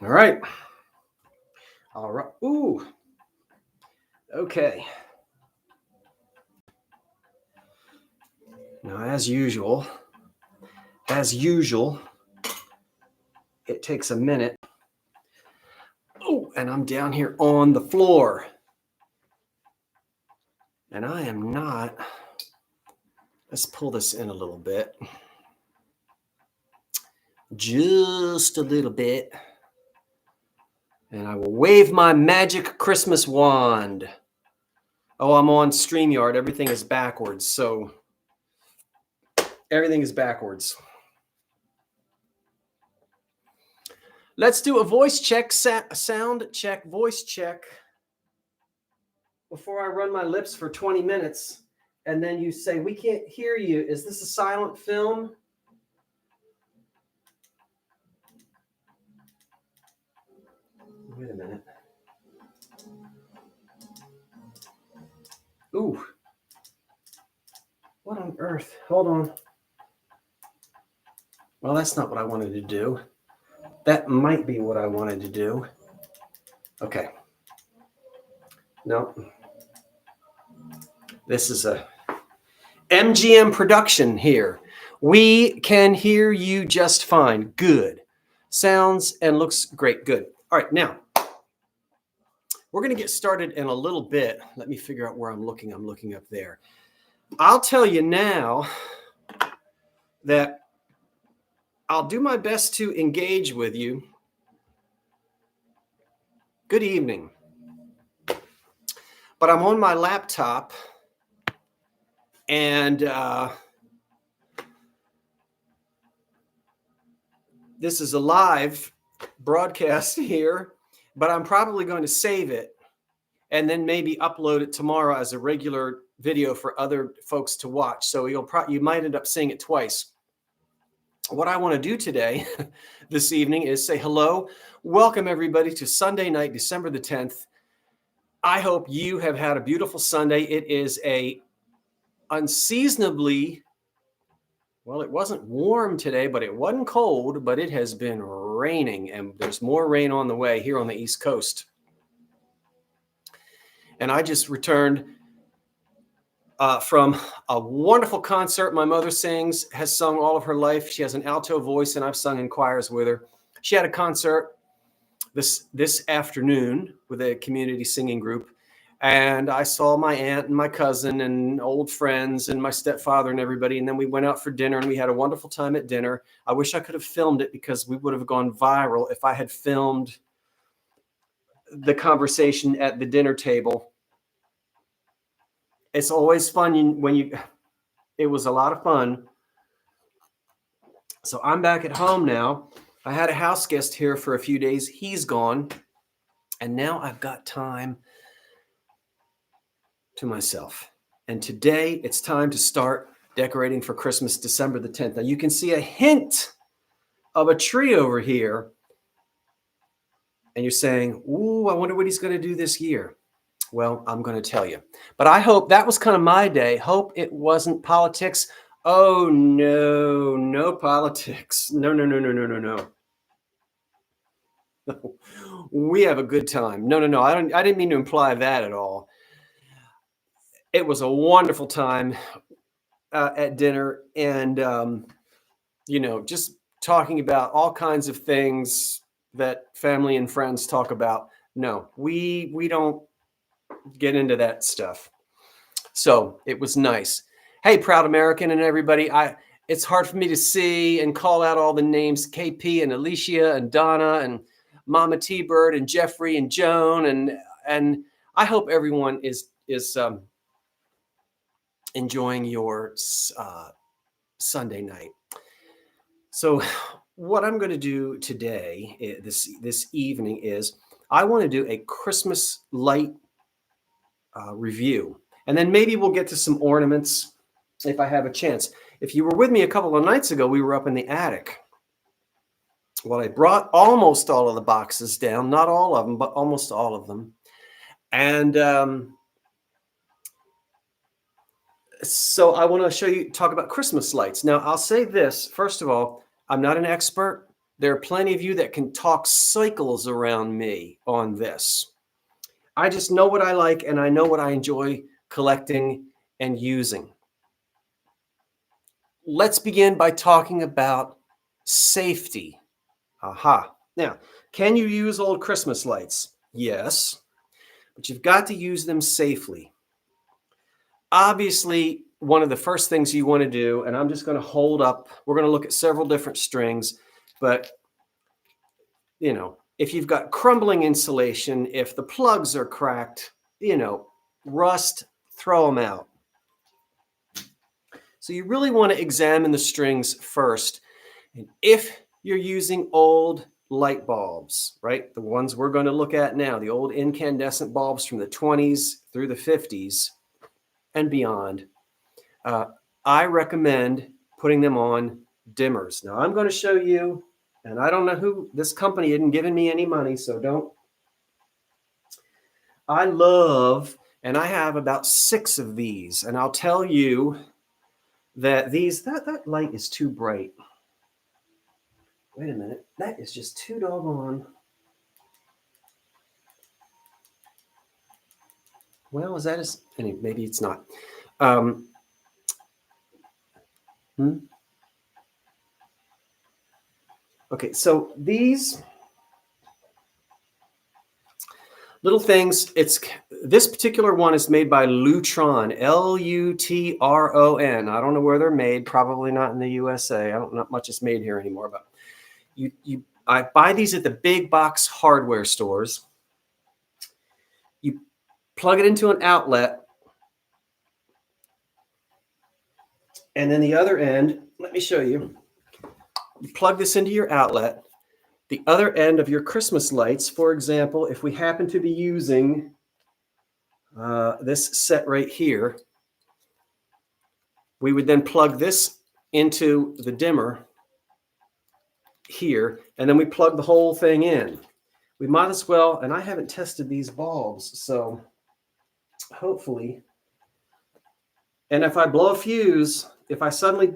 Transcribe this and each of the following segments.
All right. All right. Ooh. Okay. Now, as usual, it takes a minute. Oh, and I'm down here on the floor. And I am not. Let's pull this in a little bit. Just a little bit. And I will wave my magic Christmas wand. Oh, I'm on StreamYard. Everything is backwards. So everything is backwards. Let's do a voice check, sound check, voice check before I run my lips for 20 minutes. And then you say, we can't hear you. Is this a silent film? Wait a minute. Ooh. What on earth? Hold on. Well, that's not what I wanted to do. That might be what I wanted to do. Okay. No. This is a MGM production here. We can hear you just fine. Good. Sounds and looks great. Good. All right. Now, we're going to get started in a little bit. Let me figure out where I'm looking. I'm looking up there. I'll tell you now that I'll do my best to engage with you. Good evening. But I'm on my laptop and this is a live broadcast here, but I'm probably going to save it and then maybe upload it tomorrow as a regular video for other folks to watch. So you might end up seeing it twice. What I want to do today, this evening, is say hello. Welcome, everybody, to Sunday night, December the 10th. I hope you have had a beautiful Sunday. It is a unseasonably, well, it wasn't warm today, but it wasn't cold, but it has been raining, and there's more rain on the way here on the East Coast. And I just returned from a wonderful concert. My mother has sung all of her life. She has an alto voice, and I've sung in choirs with her. She had a concert this afternoon with a community singing group, and I saw my aunt and my cousin and old friends and my stepfather and everybody, and then we went out for dinner, and we had a wonderful time at dinner. I wish I could have filmed it because we would have gone viral if I had filmed the conversation at the dinner table. It's always fun it was a lot of fun. So I'm back at home now. I had a house guest here for a few days. He's gone. And now I've got time to myself. And today it's time to start decorating for Christmas, December the 10th. Now you can see a hint of a tree over here. And you're saying, ooh, I wonder what he's going to do this year. Well, I'm going to tell you. But I hope that was kind of my day. Hope it wasn't politics. Oh, no, no politics. No. We have a good time. No. I didn't mean to imply that at all. It was a wonderful time at dinner, and just talking about all kinds of things that family and friends talk about. No, we don't get into that stuff. So it was nice. Hey, Proud American and everybody. It's hard for me to see and call out all the names: KP and Alicia and Donna and Mama T-Bird and Jeffrey and Joan, and I hope everyone is enjoying your Sunday night. So what I'm going to do today, this evening, is I want to do a Christmas light review, and then maybe we'll get to some ornaments if I have a chance. If you were with me a couple of nights ago, we were up in the attic. Well, I brought almost all of the boxes down, not all of them, but almost all of them. And so I want to talk about Christmas lights. Now, I'll say this. First of all, I'm not an expert. There are plenty of you that can talk cycles around me on this. I just know what I like and I know what I enjoy collecting and using. Let's begin by talking about safety. Aha. Now, can you use old Christmas lights? Yes, but you've got to use them safely. Obviously, one of the first things you want to do, and I'm just going to hold up, we're going to look at several different strings, but you know, if you've got crumbling insulation, if the plugs are cracked, you know, rust, throw them out. So you really want to examine the strings first. And if you're using old light bulbs, right, the ones we're going to look at now, the old incandescent bulbs from the 20s through the 50s and beyond, I recommend putting them on dimmers. Now I'm going to show you, and I don't know who, this company isn't giving me any money, so don't. I love, and I have about 6 of these, and I'll tell you that these, that light is too bright. Wait a minute, that is just too doggone. Well, is that as, maybe it's not. Okay, so these little things, this particular one is made by Lutron, Lutron. I don't know where they're made, probably not in the USA. I don't know, not much is made here anymore, but I buy these at the big box hardware stores. You plug it into an outlet, and then the other end, let me show you. You plug this into your outlet. The other end of your Christmas lights, for example, if we happen to be using this set right here, we would then plug this into the dimmer here, and then we plug the whole thing in. We might as well, and I haven't tested these bulbs, so hopefully, and if I blow a fuse, if I suddenly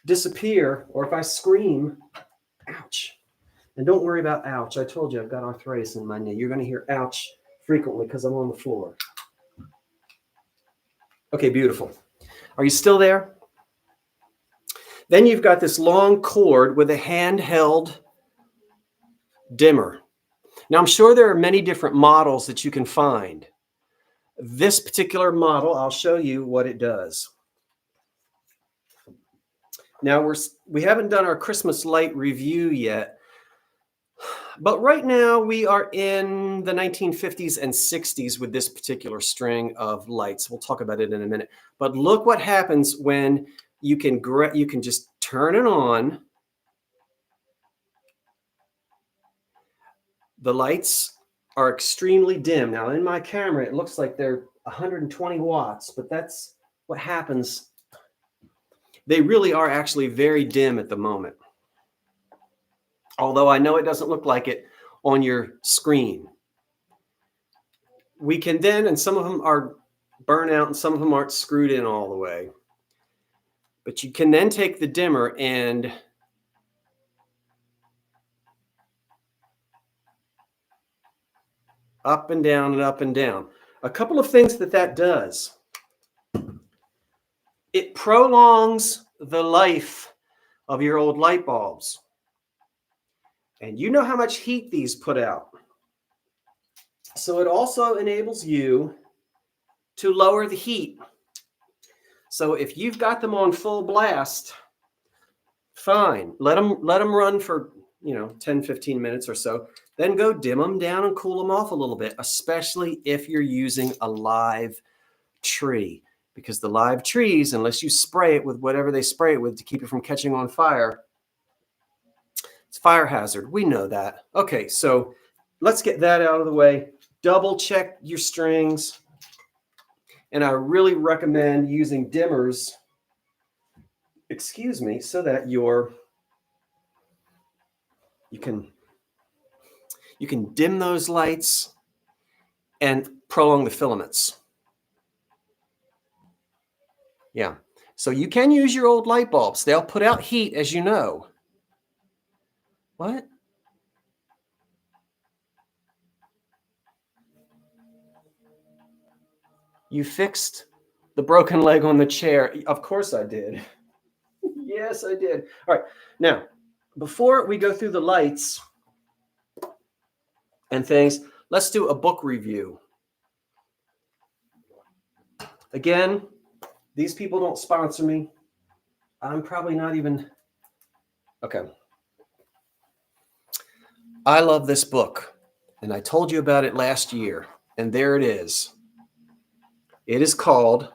disappear, or if I scream, ouch. And don't worry about ouch. I told you I've got arthritis in my knee. You're going to hear ouch frequently because I'm on the floor. Okay, beautiful. Are you still there? Then you've got this long cord with a handheld dimmer. Now, I'm sure there are many different models that you can find. This particular model, I'll show you what it does. Now, we haven't done our Christmas light review yet, but right now we are in the 1950s and 60s with this particular string of lights. We'll talk about it in a minute. But look what happens when you can just turn it on. The lights are extremely dim. Now in my camera, it looks like they're 120 watts, but that's what happens. They really are actually very dim at the moment. Although I know it doesn't look like it on your screen. We can then, and some of them are burnt out and some of them aren't screwed in all the way. But you can then take the dimmer and up and down and up and down. A couple of things that does. It prolongs the life of your old light bulbs. And you know how much heat these put out. So it also enables you to lower the heat. So if you've got them on full blast, fine. Let them run for 10, 15 minutes or so. Then go dim them down and cool them off a little bit, especially if you're using a live tree. Because the live trees, unless you spray it with whatever they spray it with to keep it from catching on fire, it's fire hazard. We know that. Okay, so let's get that out of the way. Double check your strings. And I really recommend using dimmers, so that you can dim those lights and prolong the filaments. Yeah. So you can use your old light bulbs. They'll put out heat, as you know. What? You fixed the broken leg on the chair. Of course I did. Yes, I did. All right. Now, before we go through the lights and things, let's do a book review. Again, these people don't sponsor me. I'm probably not even... Okay. I love this book, and I told you about it last year, and there it is. It is called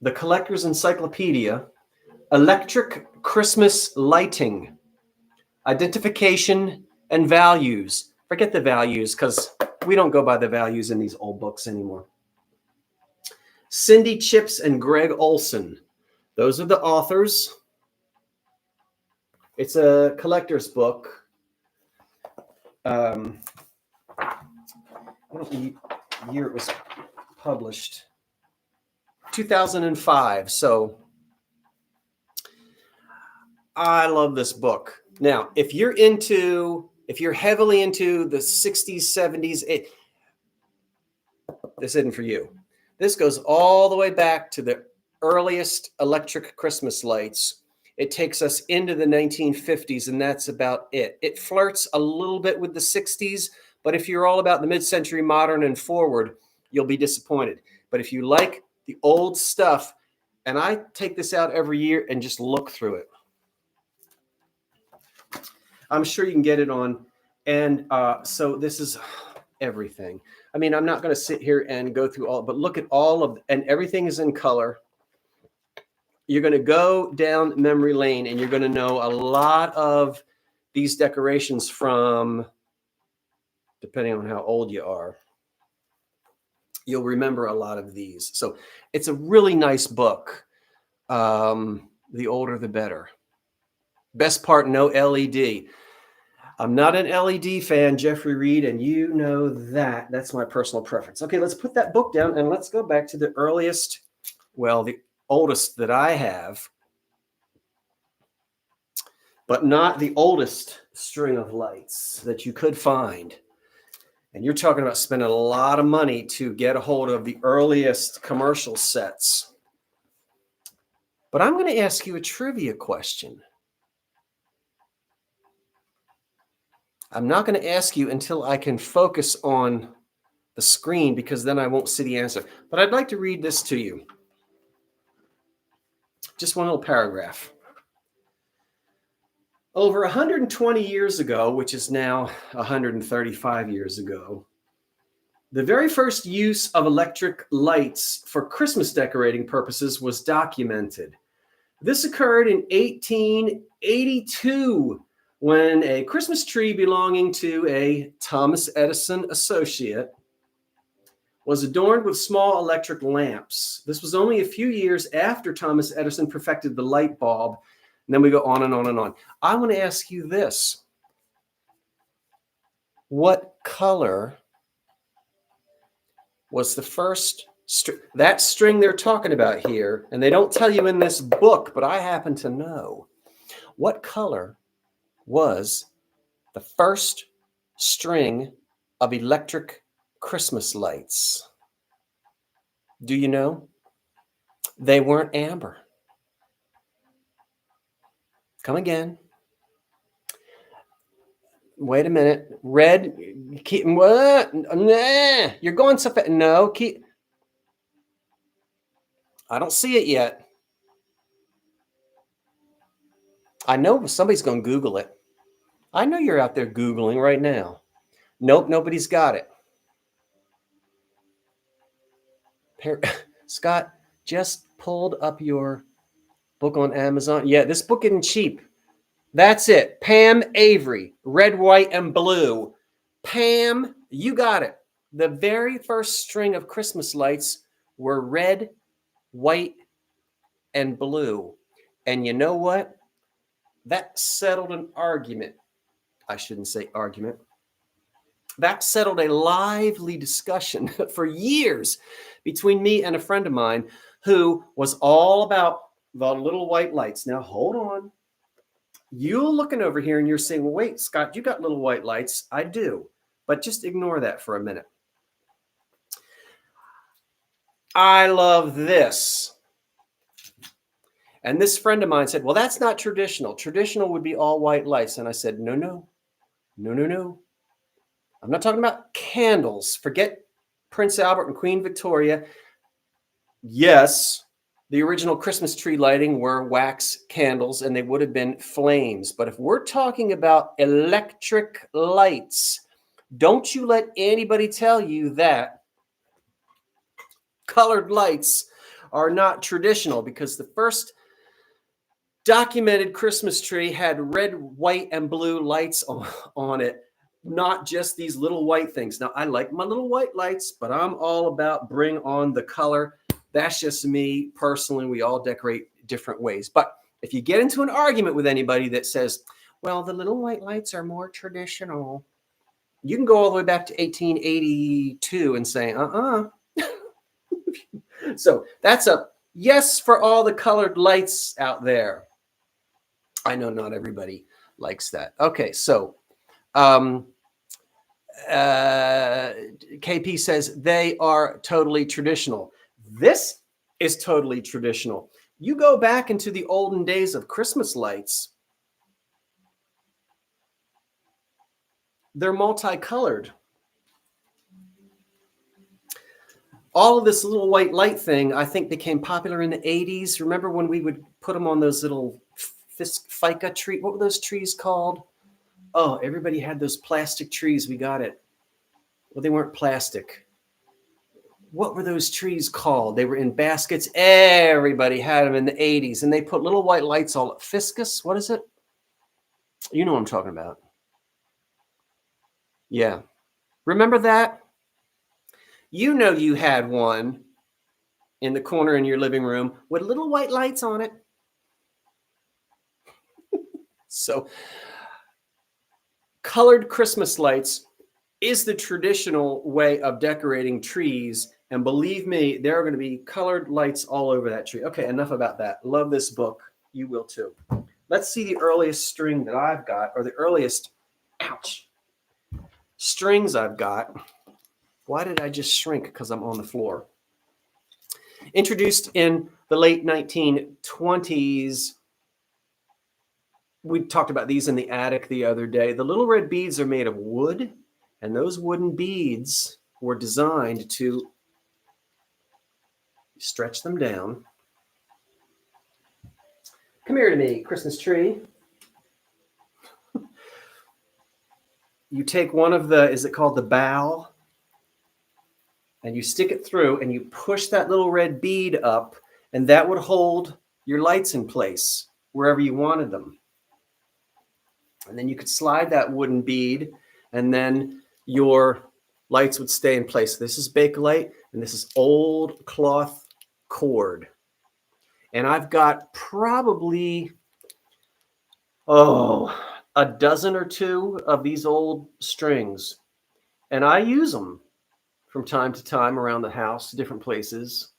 The Collector's Encyclopedia, Electric Christmas Lighting, Identification and Values. Forget the values, because we don't go by the values in these old books anymore. Cindy Chips and Greg Olson. Those are the authors. It's a collector's book. I don't know the year it was published. 2005. So I love this book. Now, if you're heavily into the 60s, 70s, this isn't for you. This goes all the way back to the earliest electric Christmas lights. It takes us into the 1950s, and that's about it. It flirts a little bit with the 60s, but if you're all about the mid-century modern and forward, you'll be disappointed. But if you like the old stuff, and I take this out every year and just look through it. I'm sure you can get it on. And so this is everything. I mean, I'm not going to sit here and go through all, but look at all of, and everything is in color. You're going to go down memory lane, and you're going to know a lot of these decorations from, depending on how old you are, you'll remember a lot of these. So it's a really nice book. The older, the better. Best part, no LED. I'm not an LED fan, Jeffrey Reed, and you know that. That's my personal preference. Okay, let's put that book down, and let's go back to the earliest, well, the oldest that I have, but not the oldest string of lights that you could find. And you're talking about spending a lot of money to get a hold of the earliest commercial sets. But I'm going to ask you a trivia question. I'm not going to ask you until I can focus on the screen, because then I won't see the answer. But I'd like to read this to you. Just one little paragraph. Over 120 years ago, which is now 135 years ago, the very first use of electric lights for Christmas decorating purposes was documented. This occurred in 1882 when a Christmas tree belonging to a Thomas Edison associate was adorned with small electric lamps. This was only a few years after Thomas Edison perfected the light bulb. And then we go on and on and on. I want to ask you this. What color was the first that string they're talking about here? And they don't tell you in this book, but I happen to know. What color was the first string of electric Christmas lights? Do you know? They weren't amber. Come again. Wait a minute. Red. Keep, what? Nah, you're going so fast. No, keep. I don't see it yet. I know somebody's going to Google it. I know you're out there Googling right now. Nope, nobody's got it. Scott, just pulled up your book on Amazon. Yeah, this book isn't cheap. That's it. Pam Avery, red, white, and blue. Pam, you got it. The very first string of Christmas lights were red, white, and blue. And you know what? That settled an argument. I shouldn't say argument. That settled a lively discussion for years between me and a friend of mine who was all about the little white lights. Now, hold on. You're looking over here and you're saying, well, wait, Scott, you got little white lights. I do. But just ignore that for a minute. I love this. And this friend of mine said, well, that's not traditional. Traditional would be all white lights. And I said, no, no, no, no, no. I'm not talking about candles. Forget Prince Albert and Queen Victoria. Yes, the original Christmas tree lighting were wax candles and they would have been flames. But if we're talking about electric lights, don't you let anybody tell you that colored lights are not traditional, because the first documented Christmas tree had red, white, and blue lights on it, not just these little white things. Now, I like my little white lights, but I'm all about bring on the color. That's just me personally. We all decorate different ways. But if you get into an argument with anybody that says, well, the little white lights are more traditional, you can go all the way back to 1882 and say, So that's a yes for all the colored lights out there. I know not everybody likes that. Okay, so KP says they are totally traditional. This is totally traditional. You go back into the olden days of Christmas lights, they're multicolored. All of this little white light thing, I think, became popular in the 80s. Remember when we would put them on those little FICA tree? What were those trees called? Oh, everybody had those plastic trees. We got it. Well, they weren't plastic. What were those trees called? They were in baskets. Everybody had them in the 80s. And they put little white lights all up. Fiscus? What is it? You know what I'm talking about. Yeah. Remember that? You know you had one in the corner in your living room with little white lights on it. So colored Christmas lights is the traditional way of decorating trees. And believe me, there are going to be colored lights all over that tree. Okay, enough about that. Love this book. You will too. Let's see the earliest string that I've got, or the earliest, strings I've got. Why did I just shrink? Because I'm on the floor. Introduced in the late 1920s. We talked about these in the attic the other day. The little red beads are made of wood, and those wooden beads were designed to stretch them down. Come here to me, Christmas tree. You take one of the, is it called the bow? And you stick it through and you push that little red bead up, and that would hold your lights in place wherever you wanted them. And then you could slide that wooden bead and then your lights would stay in place. This is Bakelite and this is old cloth cord. And I've got probably, a dozen or two of these old strings. And I use them from time to time around the house, different places,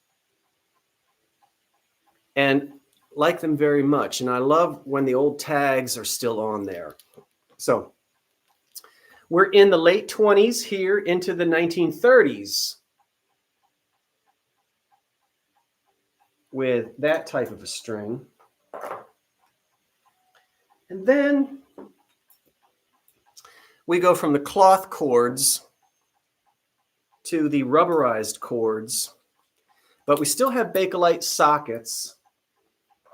and like them very much. And I love when the old tags are still on there. So we're in the late 20s here into the 1930s with that type of a string. And then we go from the cloth cords to the rubberized cords, but we still have Bakelite sockets.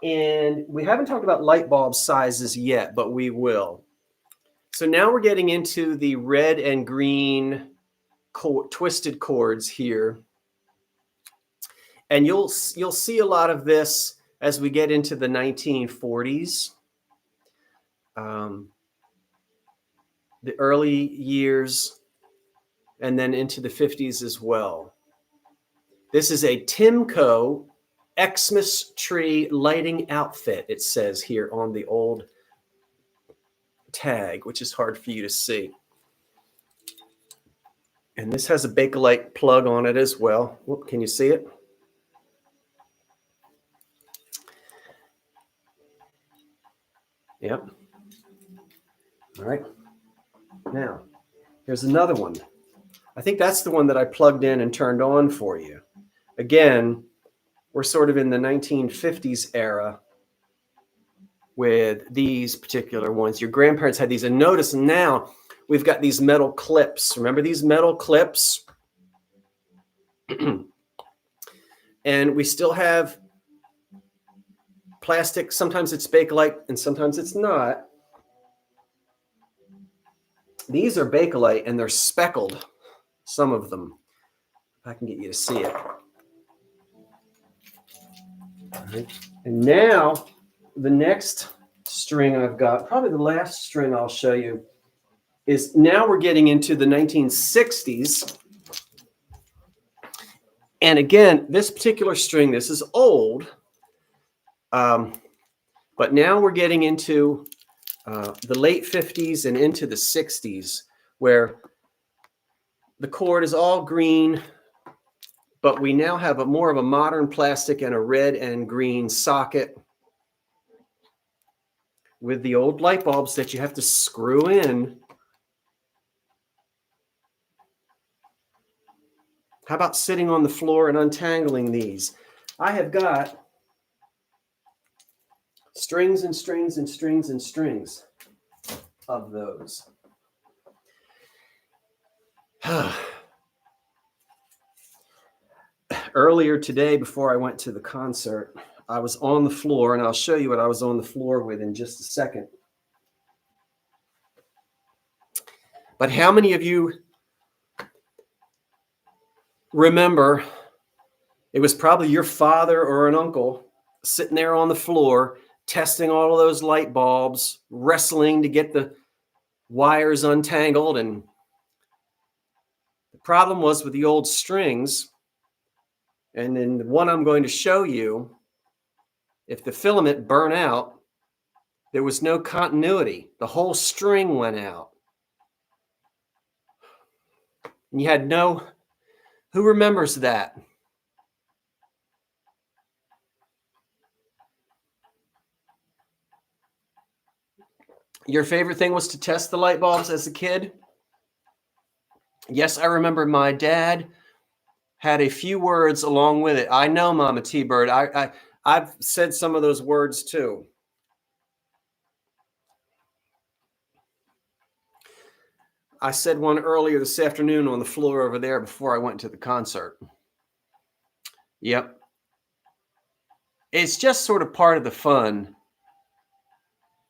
And we haven't talked about light bulb sizes yet, but we will. So now we're getting into the red and green twisted cords here. And you'll see a lot of this as we get into the 1940s. The early years, and then into the 50s as well. This is a Timco Xmas tree lighting outfit, it says here on the old tag, which is hard for you to see. And this has a Bakelite plug on it as well. Whoop, can you see it? Yep. All right. Now, here's another one. I think that's the one that I plugged in and turned on for you. Again, we're sort of in the 1950s era with these particular ones. Your grandparents had these, and notice now we've got these metal clips. Remember these metal clips? And we still have plastic. Sometimes it's Bakelite and sometimes it's not. These are Bakelite and they're speckled, some of them. If I can get you to see it. All right. And now the next string I've got, probably the last string I'll show you, is now we're getting into the 1960s. And again, this particular string, this is old, but now we're getting into the late 50s and into the 60s, where the cord is all green, but we now have more of a modern plastic and a red and green socket with the old light bulbs that you have to screw in. How about sitting on the floor and untangling these? I have got strings and strings and strings and strings of those. Earlier today, before I went to the concert, I was on the floor, and I'll show you what I was on the floor with in just a second. But how many of you remember it was probably your father or an uncle sitting there on the floor testing all of those light bulbs, wrestling to get the wires untangled? And the problem was with the old strings, and in the one I'm going to show you, if the filament burned out, there was no continuity. The whole string went out. And you had no, who remembers that? Your favorite thing was to test the light bulbs as a kid? Yes, I remember my dad had a few words along with it. I know, Mama T-Bird. I've said some of those words too. I said one earlier this afternoon on the floor over there before I went to the concert. Yep. It's just sort of part of the fun.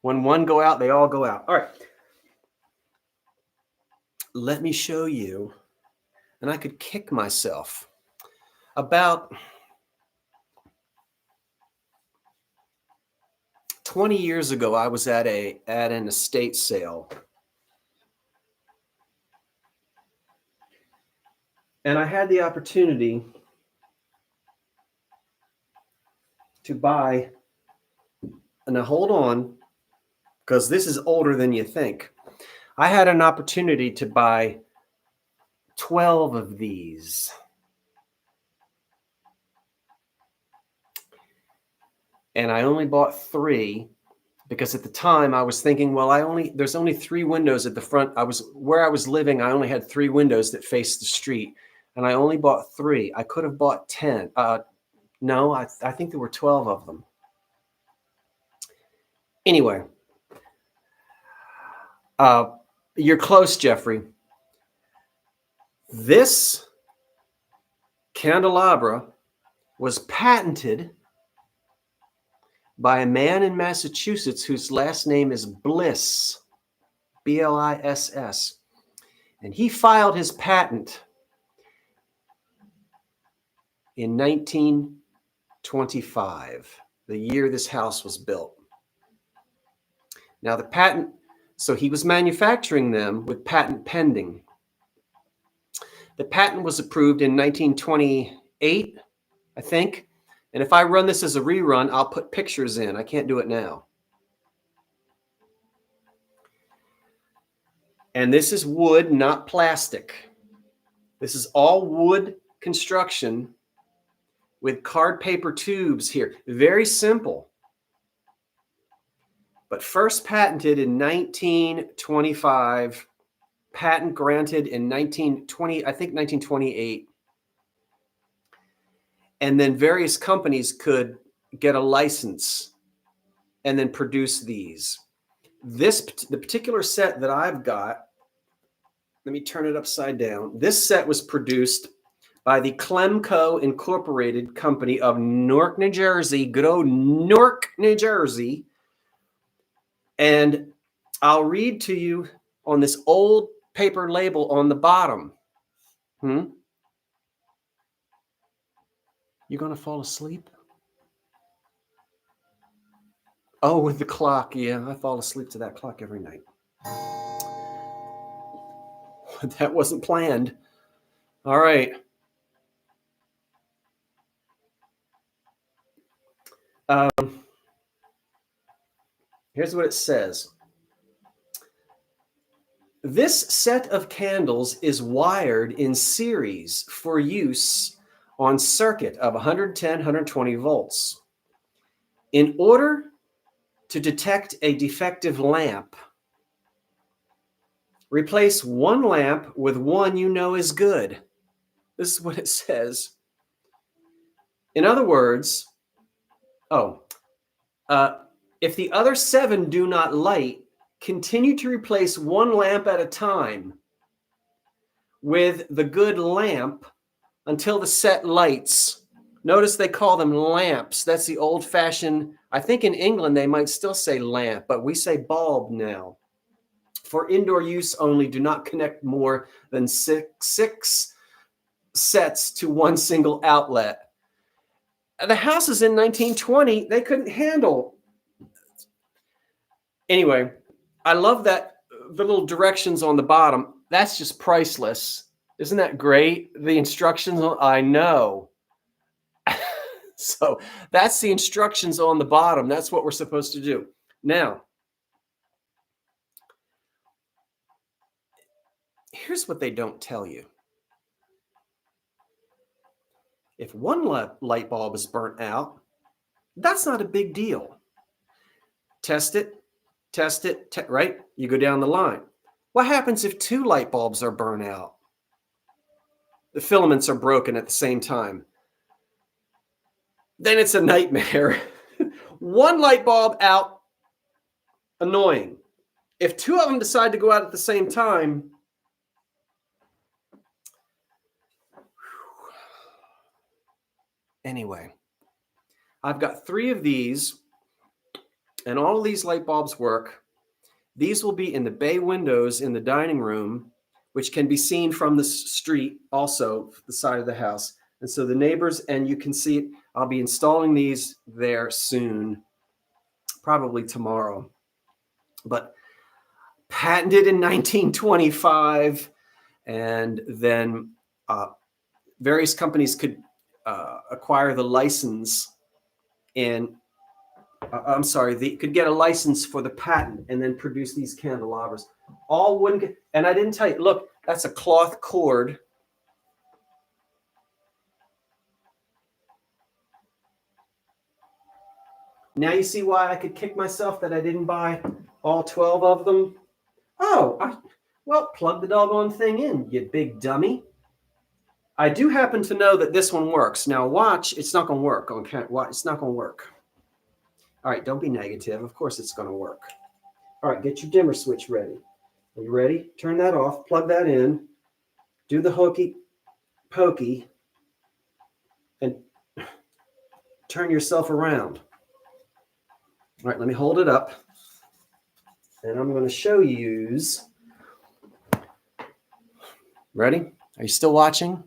When one go out, they all go out. All right. Let me show you, and I could kick myself. About 20 years ago, I was at an estate sale. And I had the opportunity to buy, and now hold on, because this is older than you think. I had an opportunity to buy 12 of these. And I only bought 3 because at the time I was thinking, well, there's only 3 windows at the front. Where I was living, I only had 3 windows that faced the street. And I only bought 3. I could have bought 10. No, I think there were 12 of them. Anyway, you're close, Jeffrey. This candelabra was patented by a man in Massachusetts whose last name is Bliss, B-L-I-S-S. And he filed his patent in 1925, the year this house was built. Now the patent, so he was manufacturing them with patent pending. The patent was approved in 1928, I think. And if I run this as a rerun, I'll put pictures in. I can't do it now. And this is wood, not plastic. This is all wood construction with card paper tubes here. Very simple. but first patented in 1925, patent granted in 1920, I think 1928. And then various companies could get a license and then produce these. The particular set that I've got, let me turn it upside down. This set was produced by the Clemco Incorporated Company of Newark, New Jersey, good old Newark, New Jersey. And I'll read to you on this old paper label on the bottom. You gonna fall asleep? Oh, with the clock. Yeah, I fall asleep to that clock every night. That wasn't planned. All right. Here's what it says. This set of candles is wired in series for use on circuit of 110, 120 volts. In order to detect a defective lamp, replace one lamp with one you know is good. This is what it says. In other words, if the other 7 do not light, continue to replace one lamp at a time with the good lamp until the set lights. Notice they call them lamps. That's the old-fashioned, I think in England they might still say lamp, but we say bulb now. For indoor use only, do not connect more than six sets to one single outlet. The houses in 1920, they couldn't handle. Anyway, I love that the little directions on the bottom. That's just priceless. Isn't that great? The instructions, I know. So that's the instructions on the bottom. That's what we're supposed to do. Now, here's what they don't tell you. If one light bulb is burnt out, that's not a big deal. Test it, right? You go down the line. What happens if 2 light bulbs are burnt out? The filaments are broken at the same time. Then it's a nightmare. 1 light bulb out, annoying. If 2 of them decide to go out at the same time, anyway, I've got 3 of these, and all of these light bulbs work. These will be in the bay windows in the dining room, which can be seen from the street, also the side of the house. And so the neighbors, and you can see it, I'll be installing these there soon, probably tomorrow. But patented in 1925, and then various companies could acquire the license, and they could get a license for the patent and then produce these candelabras. All wooden, and I didn't tell you, look, that's a cloth cord. Now you see why I could kick myself that I didn't buy all 12 of them? Well, plug the doggone thing in, you big dummy. I do happen to know that this one works. Now watch, it's not going to work. Okay, it's not going to work. All right, don't be negative. Of course it's going to work. All right, get your dimmer switch ready. Are you ready? Turn that off, plug that in, do the hokey pokey, and turn yourself around. All right, let me hold it up, and I'm going to show you. Ready? Are you still watching?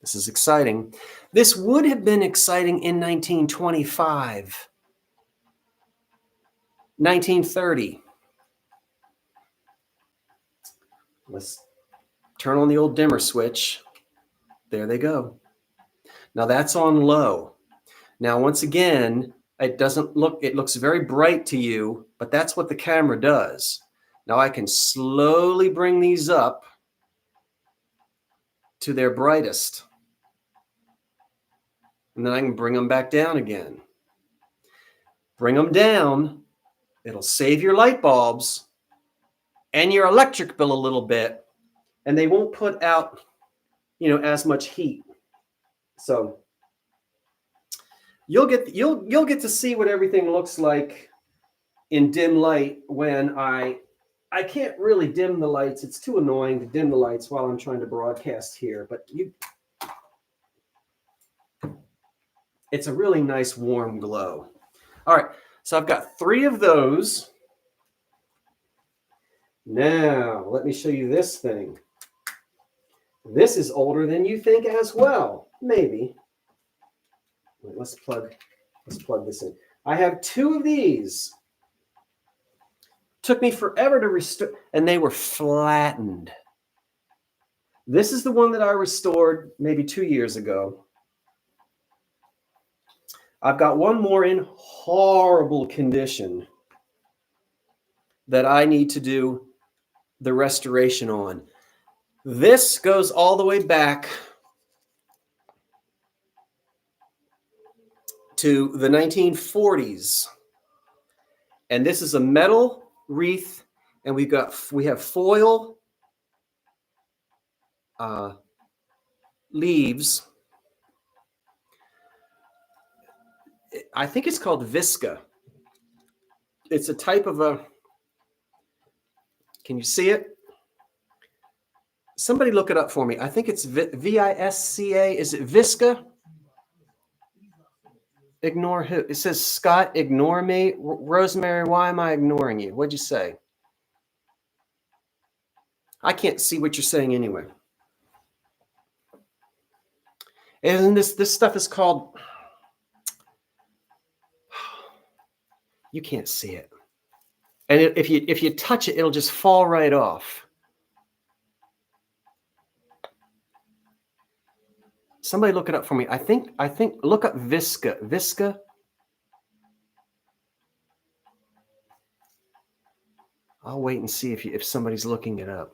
This is exciting. This would have been exciting in 1925, 1930. Let's turn on the old dimmer switch. There they go. Now that's on low. Now, once again, it looks very bright to you, but that's what the camera does. Now I can slowly bring these up to their brightest. And then I can bring them back down again. Bring them down, It'll save your light bulbs and your electric bill a little bit, and they won't put out, as much heat. So you'll get to see what everything looks like in dim light when I can't really dim the lights. It's too annoying to dim the lights while I'm trying to broadcast here, but it's a really nice warm glow. All right, so I've got 3 of those. Now, let me show you this thing. This is older than you think as well, maybe. Wait, let's plug this in. I have 2 of these. Took me forever to restore, and they were flattened. This is the one that I restored maybe 2 years ago. I've got one more in horrible condition that I need to do the restoration on. This goes all the way back to the 1940's. And this is a metal wreath, and we have foil leaves. I think it's called Visca. It's a type of can you see it? Somebody look it up for me. I think it's Visca. Is it Visca? Ignore who? It says, Scott, ignore me. Rosemary, why am I ignoring you? What'd you say? I can't see what you're saying anyway. And this stuff is called, you can't see it. And if you touch it, it'll just fall right off. Somebody look it up for me. I think look up Visca. Visca. I'll wait and see if somebody's looking it up.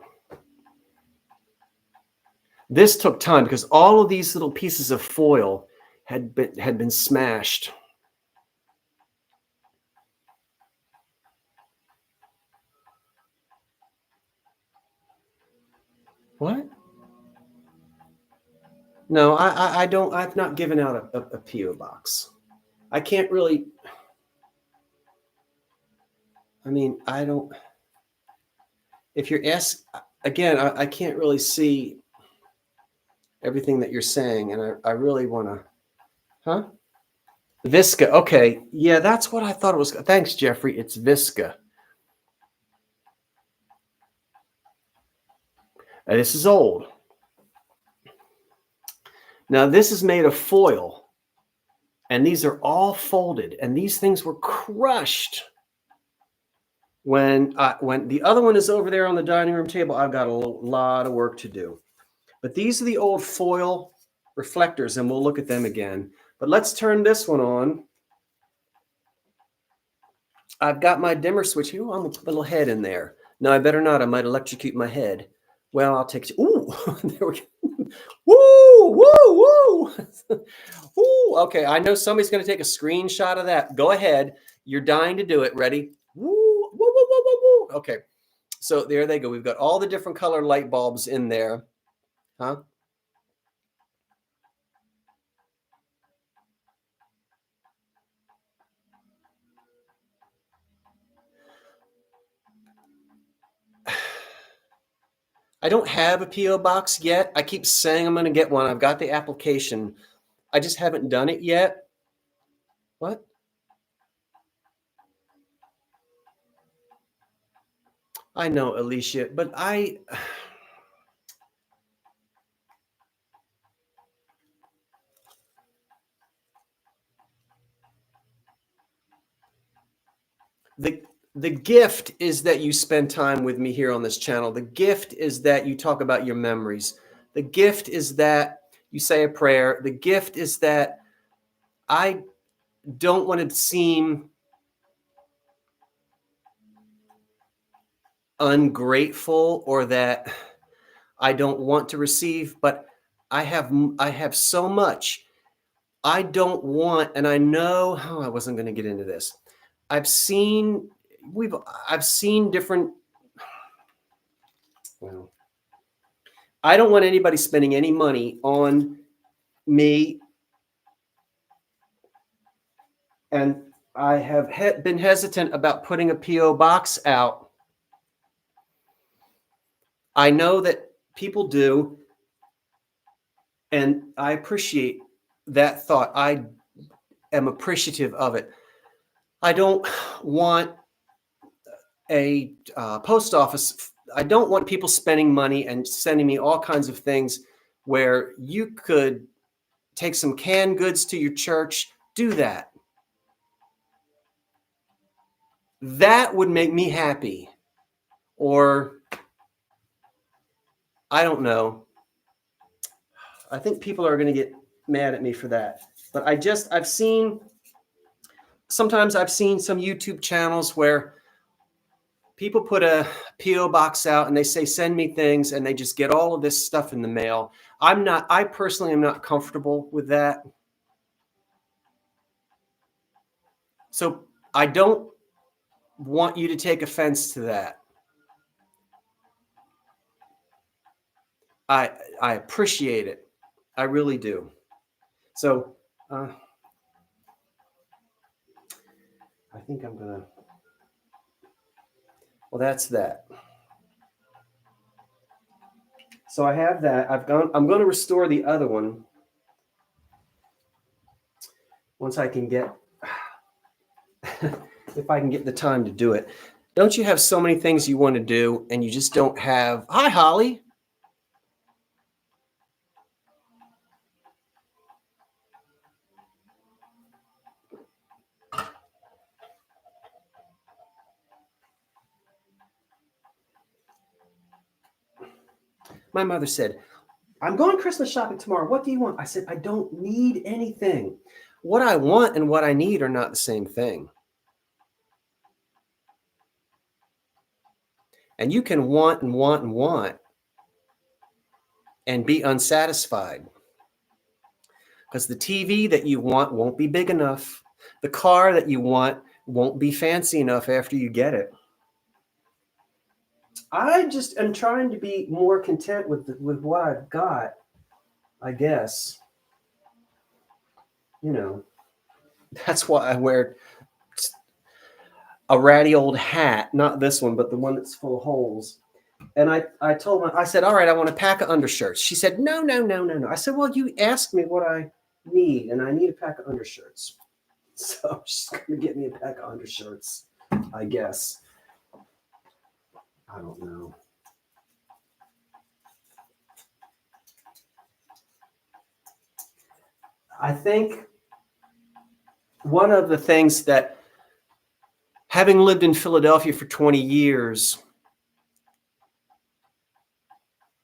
This took time because all of these little pieces of foil had been smashed. What? No, I don't. I've not given out a PO box. I can't really. I mean, I don't. If you're asked again, I can't really see everything that you're saying, and I really want to. Huh? Visca. Okay. Yeah, that's what I thought it was. Thanks, Jeffrey. It's Visca. This is old. Now, this is made of foil, and these are all folded, and these things were crushed. When the other one is over there on the dining room table, I've got a lot of work to do. But these are the old foil reflectors, and we'll look at them again. But let's turn this one on. I've got my dimmer switch. I'm going to put a little head in there. No, I better not. I might electrocute my head. Well, I'll take. Ooh, there we go. Woo, woo, woo. Ooh, okay, I know somebody's going to take a screenshot of that. Go ahead. You're dying to do it. Ready? Woo, woo, woo, woo, woo, woo. Okay, so there they go. We've got all the different color light bulbs in there. Huh? I don't have a PO box yet. I keep saying I'm going to get one. I've got the application. I just haven't done it yet. What? I know, Alicia, but the gift is that you spend time with me here on this channel. The gift is that you talk about your memories. The gift is that you say a prayer. The gift is that I don't want to seem ungrateful or that I don't want to receive, but I have so much. I don't want, and I know, I wasn't going to get into this. I've seen I've seen different, well, I don't want anybody spending any money on me. And I have been hesitant about putting a P.O. box out. I know that people do, and I appreciate that thought. I am appreciative of it. I don't want a post office. I don't want people spending money and sending me all kinds of things where you could take some canned goods to your church. Do that. That would make me happy. Or, I don't know. I think people are going to get mad at me for that. But sometimes I've seen some YouTube channels where people put a P.O. box out and they say, send me things, and they just get all of this stuff in the mail. I personally am not comfortable with that. So I don't want you to take offense to that. I appreciate it. I really do. So I think I'm going to, well, that's that. So I have that. I'm going to restore the other one once I can get, if I can get the time to do it. Don't you have so many things you want to do and you just don't have? Hi, Holly. My mother said, I'm going Christmas shopping tomorrow. What do you want? I said, I don't need anything. What I want and what I need are not the same thing. And you can want and want and want and be unsatisfied. Because the TV that you want won't be big enough. The car that you want won't be fancy enough after you get it. I just am trying to be more content with what I've got, I guess. You know, that's why I wear a ratty old hat, not this one, but the one that's full of holes. And I told her, I said, all right, I want a pack of undershirts. She said, no. I said, well, you asked me what I need, and I need a pack of undershirts. So she's going to get me a pack of undershirts, I guess. I don't know. I think one of the things that, having lived in Philadelphia for 20 years,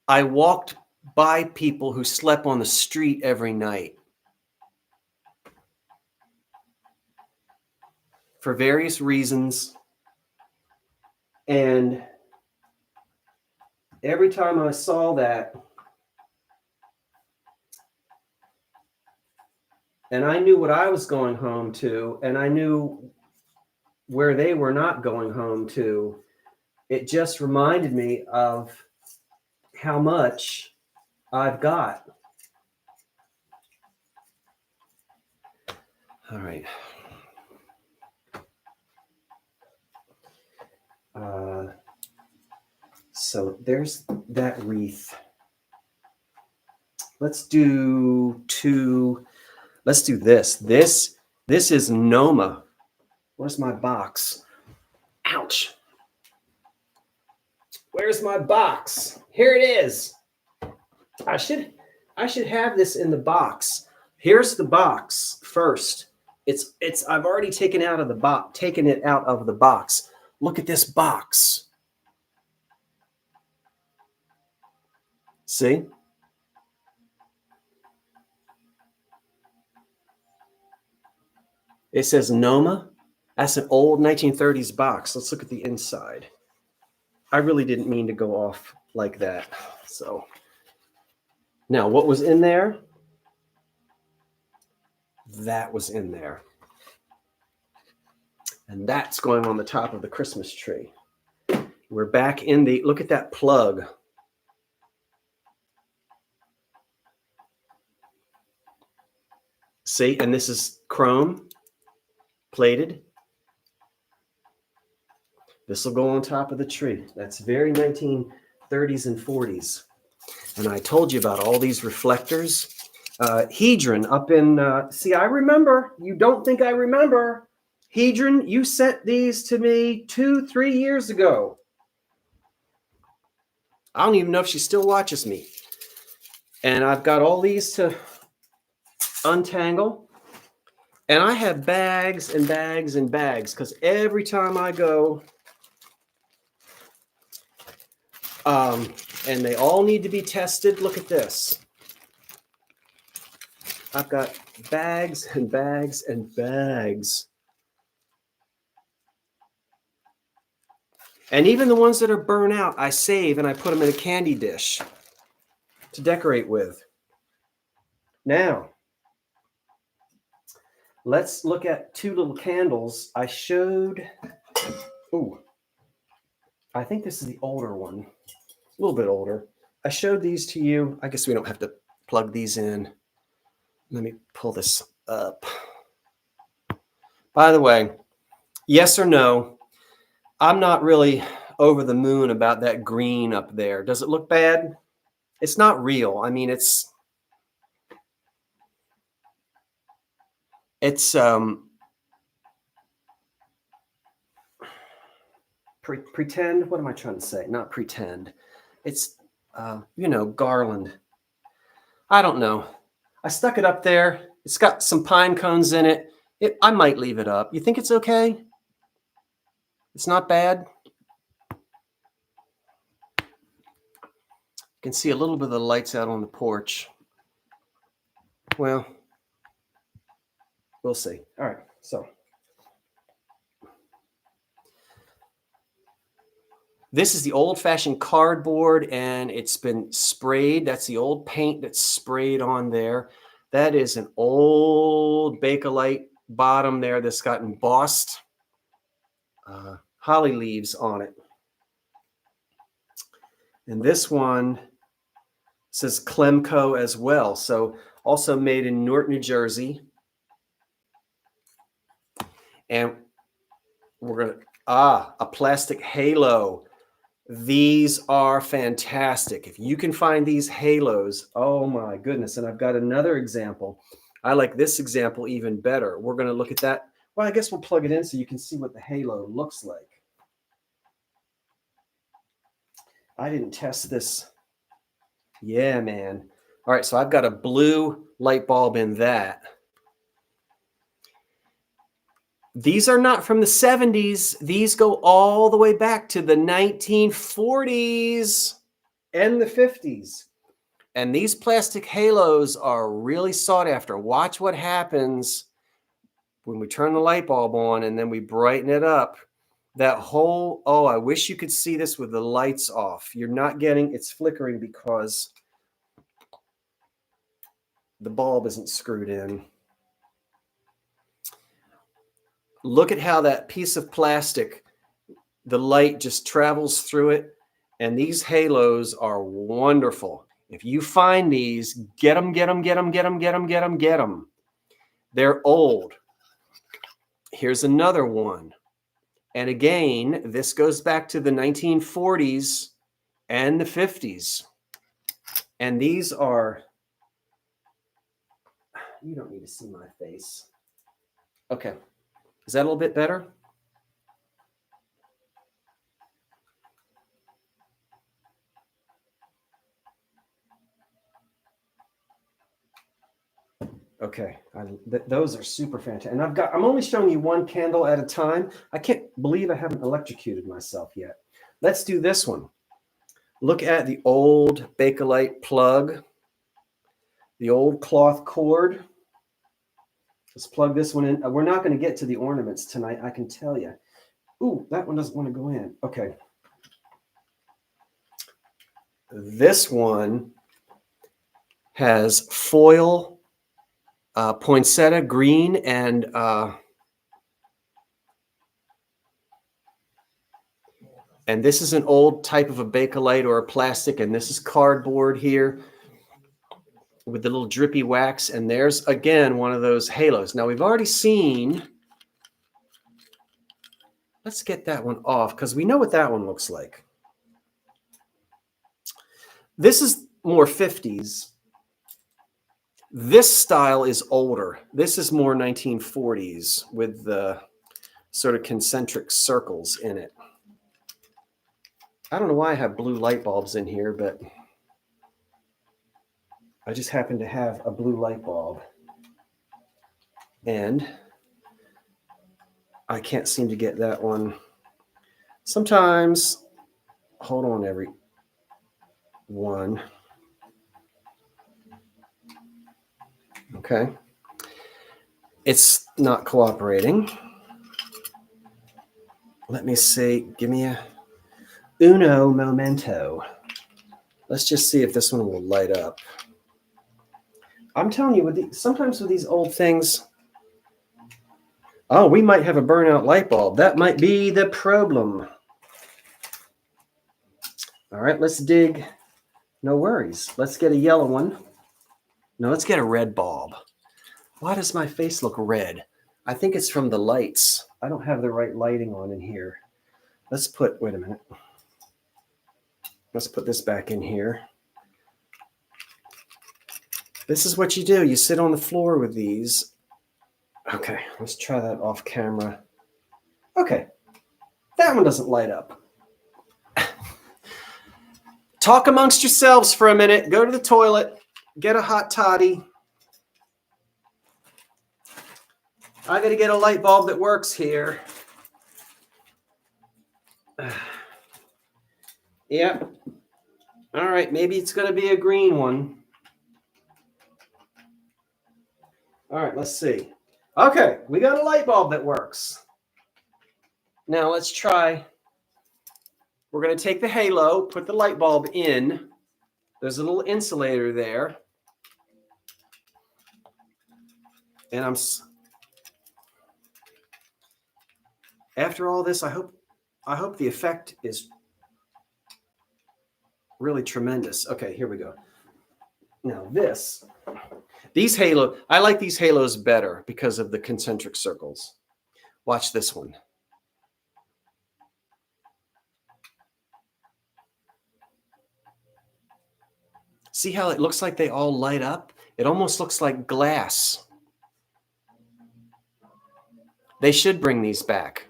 I walked by people who slept on the street every night for various reasons. And every time I saw that, and I knew what I was going home to, and I knew where they were not going home to, it just reminded me of how much I've got. All right. So there's that wreath. Let's do this. This is Noma. Where's my box? Ouch. Where's my box? Here it is. I should have this in the box. Here's the box first. I've already taken it out of the box. Look at this box. See? It says Noma. That's an old 1930s box. Let's look at the inside. I really didn't mean to go off like that. So now what was in there? That was in there. And that's going on the top of the Christmas tree. We're back in the, look at that plug. See, and this is chrome plated. This will go on top of the tree. That's very 1930s and 40s. And I told you about all these reflectors. Hedron up in, see, I remember. You don't think I remember. Hedron, you sent these to me 2-3 years ago. I don't even know if she still watches me. And I've got all these to untangle. And I have bags and bags and bags because every time I go, and they all need to be tested. Look at this. I've got bags and bags and bags. And even the ones that are burnt out, I save and I put them in a candy dish to decorate with. Now, let's look at 2 little candles. I showed, ooh, I think this is the older one, a little bit older. I showed these to you. I guess we don't have to plug these in. Let me pull this up. By the way, yes or no, I'm not really over the moon about that green up there. Does it look bad? It's not real. I mean, it's pretend. What am I trying to say? Not pretend. It's, garland. I don't know. I stuck it up there. It's got some pine cones in it. I might leave it up. You think it's okay? It's not bad. You can see a little bit of the lights out on the porch. Well, we'll see. All right, so this is the old-fashioned cardboard, and it's been sprayed. That's the old paint that's sprayed on there. That is an old Bakelite bottom there that's got embossed holly leaves on it. And this one says Clemco as well. So also made in Newark, New Jersey. And we're going to, a plastic halo. These are fantastic. If you can find these halos, oh my goodness. And I've got another example. I like this example even better. We're going to look at that. Well, I guess we'll plug it in so you can see what the halo looks like. I didn't test this. Yeah, man. All right, so I've got a blue light bulb in that. These are not from the 70s. These go all the way back to the 1940s and the 50s. And these plastic halos are really sought after. Watch what happens when we turn the light bulb on and then we brighten it up. That whole, oh, I wish you could see this with the lights off. You're not getting, it's flickering because the bulb isn't screwed in. Look at how that piece of plastic, the light just travels through it. And these halos are wonderful. If you find these, get them, get them, get them, get them, get them, get them, get them. They're old. Here's another one. And again, this goes back to the 1940s and the 50s. And these are, you don't need to see my face. Okay. Is that a little bit better? Okay, those are super fantastic. And I'm only showing you one candle at a time. I can't believe I haven't electrocuted myself yet. Let's do this one. Look at the old Bakelite plug, the old cloth cord. Let's plug this one in. We're not going to get to the ornaments tonight, I can tell you. Ooh, that one doesn't want to go in. Okay. This one has foil poinsettia green and And this is an old type of a Bakelite or a plastic, and this is cardboard here with the little drippy wax. And there's, again, one of those halos. Now, we've already seen, let's get that one off because we know what that one looks like. This is more 50s. This style is older. This is more 1940s with the sort of concentric circles in it. I don't know why I have blue light bulbs in here, but I just happen to have a blue light bulb. And I can't seem to get that one. Sometimes, hold on everyone. Okay. It's not cooperating. Let me see. Give me a uno momento. Let's just see if this one will light up. I'm telling you, sometimes with these old things, oh, we might have a burnout light bulb. That might be the problem. All right, let's dig. No worries. Let's get a yellow one. No, let's get a red bulb. Why does my face look red? I think it's from the lights. I don't have the right lighting on in here. Let's put, wait a minute. Let's put this back in here. This is what you do. You sit on the floor with these. Okay, let's try that off camera. Okay, that one doesn't light up. Talk amongst yourselves for a minute. Go to the toilet. Get a hot toddy. I got to get a light bulb that works here. Yep. All right, maybe it's going to be a green one. All right, let's see. Okay, we got a light bulb that works. Now let's try. We're going to take the halo, put the light bulb in. There's a little insulator there. And after all this, I hope the effect is really tremendous. Okay, here we go. Now I like these halos better because of the concentric circles. Watch this one. See how it looks like they all light up? It almost looks like glass. They should bring these back.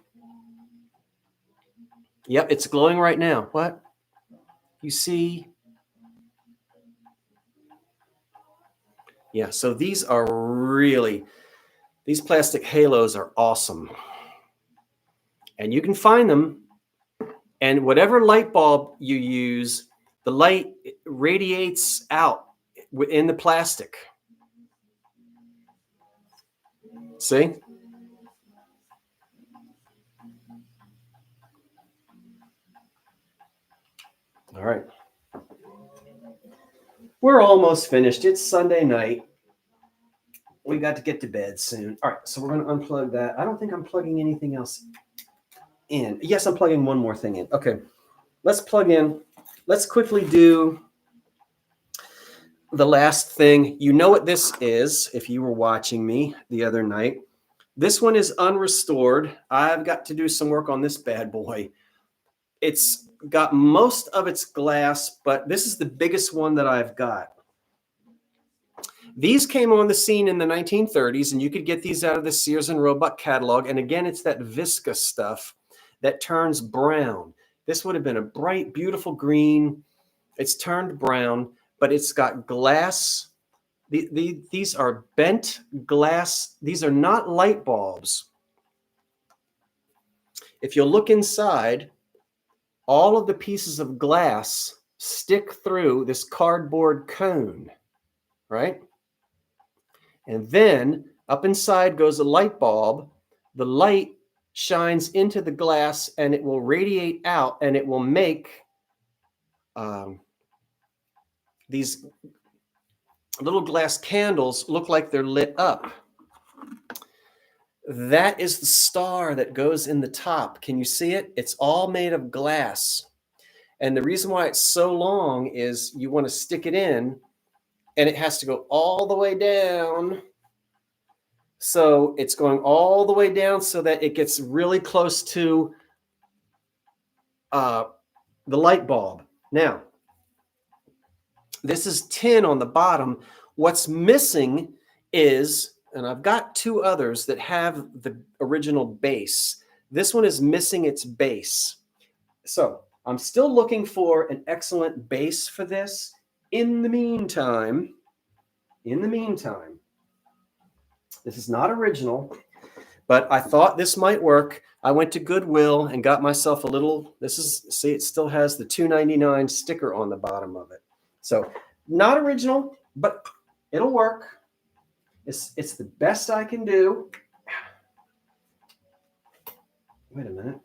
Yep, it's glowing right now. What? You see? Yeah, so these plastic halos are awesome. And you can find them. And whatever light bulb you use, the light radiates out in the plastic. See? All right. We're almost finished. It's Sunday night. We got to get to bed soon. All right, so we're going to unplug that. I don't think I'm plugging anything else in. Yes, I'm plugging one more thing in. Okay, let's plug in. Let's quickly do the last thing. You know what this is if you were watching me the other night. This one is unrestored. I've got to do some work on this bad boy. It's got most of its glass, but this is the biggest one that I've got. These came on the scene in the 1930s, and you could get these out of the Sears and Roebuck catalog. And again, it's that viscose stuff that turns brown. This would have been a bright, beautiful green. It's turned brown, but it's got glass. These are bent glass. These are not light bulbs. If you look inside, all of the pieces of glass stick through this cardboard cone, right? And then up inside goes a light bulb. The light shines into the glass and it will radiate out and it will make these little glass candles look like they're lit up. That is the star that goes in the top. Can you see it? It's all made of glass. And the reason why it's so long is you want to stick it in and it has to go all the way down. So it's going all the way down so that it gets really close to the light bulb. Now, this is tin on the bottom. What's missing is, and I've got two others that have the original base. This one is missing its base. So I'm still looking for an excellent base for this. In the meantime, this is not original, but I thought this might work. I went to Goodwill and got myself a little, see, it still has the $2.99 sticker on the bottom of it. So not original, but it'll work. It's the best I can do. Wait a minute.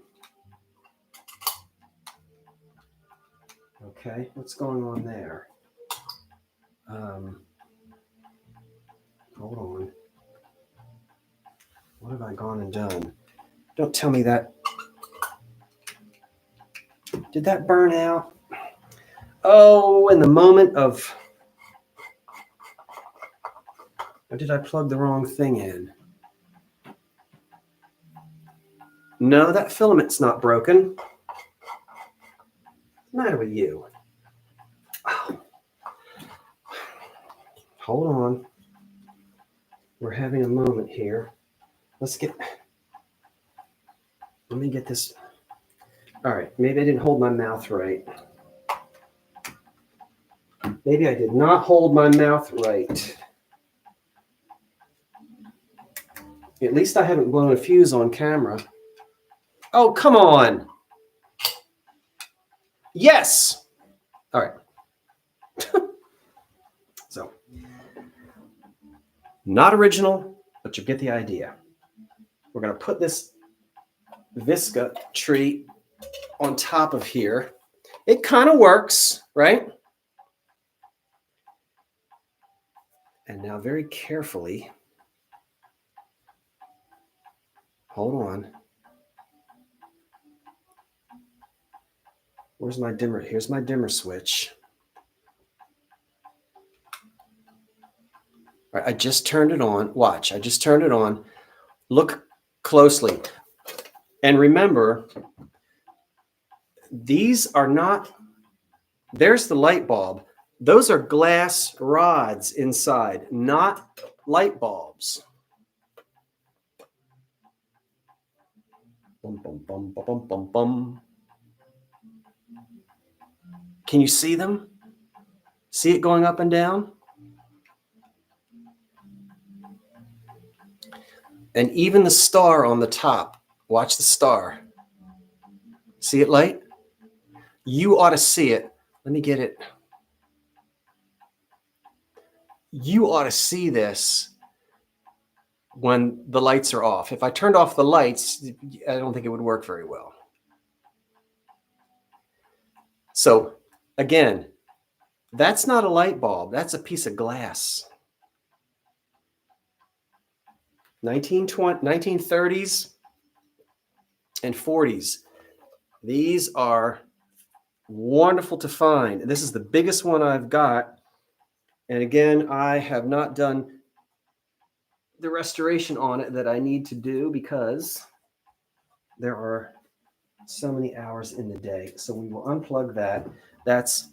Okay, what's going on there? Hold on. What have I gone and done? Don't tell me that. Did that burn out? Oh, in the moment of... Or did I plug the wrong thing in? No, that filament's not broken. What's the matter with you? Oh. Hold on. We're having a moment here. Let me get this. All right, maybe I didn't hold my mouth right. Maybe I did not hold my mouth right. At least I haven't blown a fuse on camera. Oh, come on. Yes. All right. So, not original, but you get the idea. We're going to put this Visca tree on top of here. It kind of works, right? And now very carefully, hold on. Where's my dimmer? Here's my dimmer switch. All right, I just turned it on. Watch, I just turned it on. Look closely. And remember, these are not, there's the light bulb. Those are glass rods inside, not light bulbs. Bum, bum, bum, bum, bum, bum, bum. Can you see them? See it going up and down? And even the star on the top. Watch the star. See it light? You ought to see it. Let me get it. You ought to see this when the lights are off. If I turned off the lights, I don't think it would work very well. So again, that's not a light bulb. That's a piece of glass. 1930s and 40s. These are wonderful to find. This is the biggest one I've got. And again, I have not done the restoration on it that I need to do because there are so many hours in the day. So we will unplug that. That's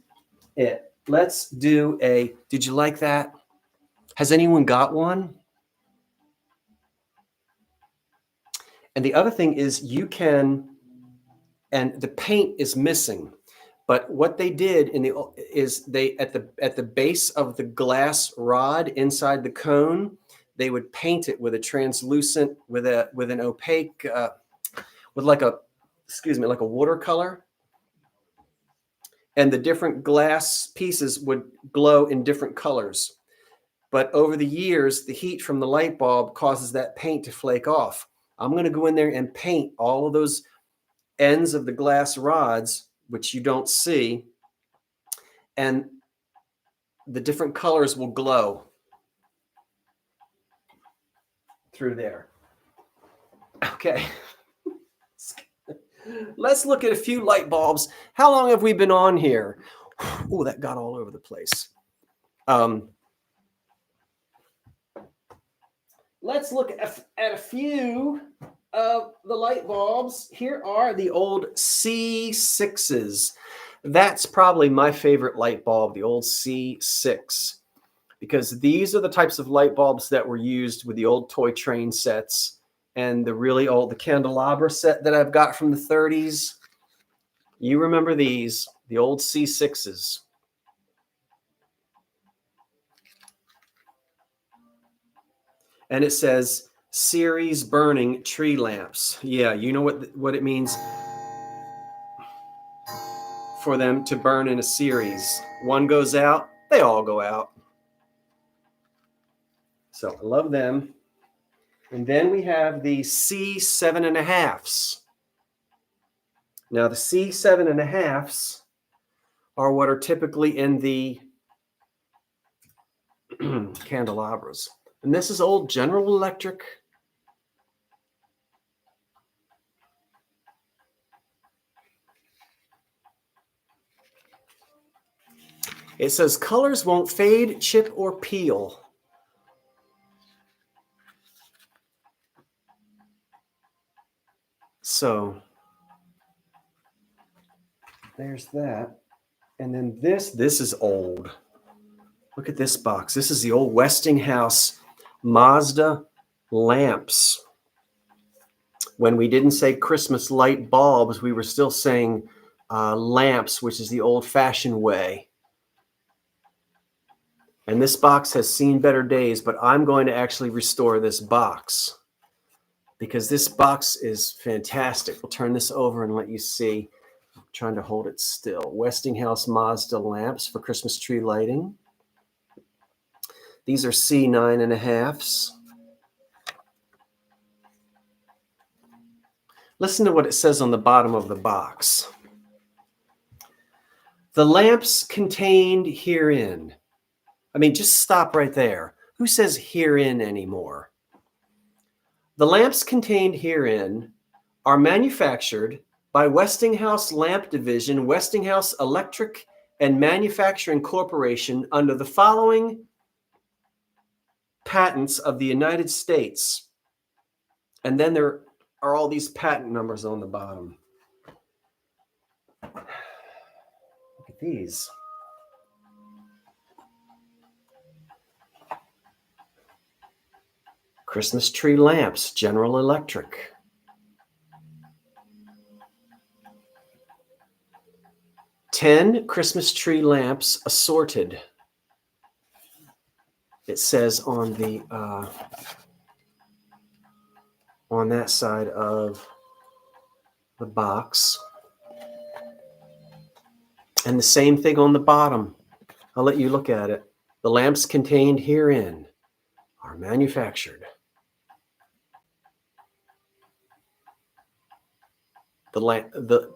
it. Let's do a, did you like that? Has anyone got one? And the other thing is you can, and the paint is missing, but what they did is they at the base of the glass rod inside the cone, they would paint it with a translucent, with an opaque, with like a watercolor. And the different glass pieces would glow in different colors. But over the years, the heat from the light bulb causes that paint to flake off. I'm going to go in there and paint all of those ends of the glass rods, which you don't see, and the different colors will glow through there. Okay. Let's look at a few light bulbs. How long have we been on here? Oh, that got all over the place. Let's look at a few of the light bulbs. Here are the old C6s. That's probably my favorite light bulb, the old C6, because these are the types of light bulbs that were used with the old toy train sets and the really old, the candelabra set that I've got from the 30s. You remember these, the old C6s. And it says series burning tree lamps. Yeah, you know what it means for them to burn in a series. One goes out, they all go out. So I love them. And then we have the C7.5s. Now the C7.5s are what are typically in the candelabras. And this is old General Electric. It says colors won't fade, chip, or peel. So there's that. And then this is old. Look at this box. This is the old Westinghouse Mazda lamps. When we didn't say Christmas light bulbs, we were still saying lamps, which is the old-fashioned way. And this box has seen better days, but I'm going to actually restore this box because this box is fantastic. We'll turn this over and let you see. I'm trying to hold it still. Westinghouse Mazda lamps for Christmas tree lighting. These are C9.5s. Listen to what it says on the bottom of the box. The lamps contained herein. I mean, just stop right there. Who says herein anymore? The lamps contained herein are manufactured by Westinghouse Lamp Division, Westinghouse Electric and Manufacturing Corporation under the following patents of the United States. And then there are all these patent numbers on the bottom. Look at these. Christmas tree lamps, General Electric. "10 Christmas tree lamps assorted." It says on the on that side of the box. And the same thing on the bottom. I'll let you look at it. The lamps contained herein are manufactured. The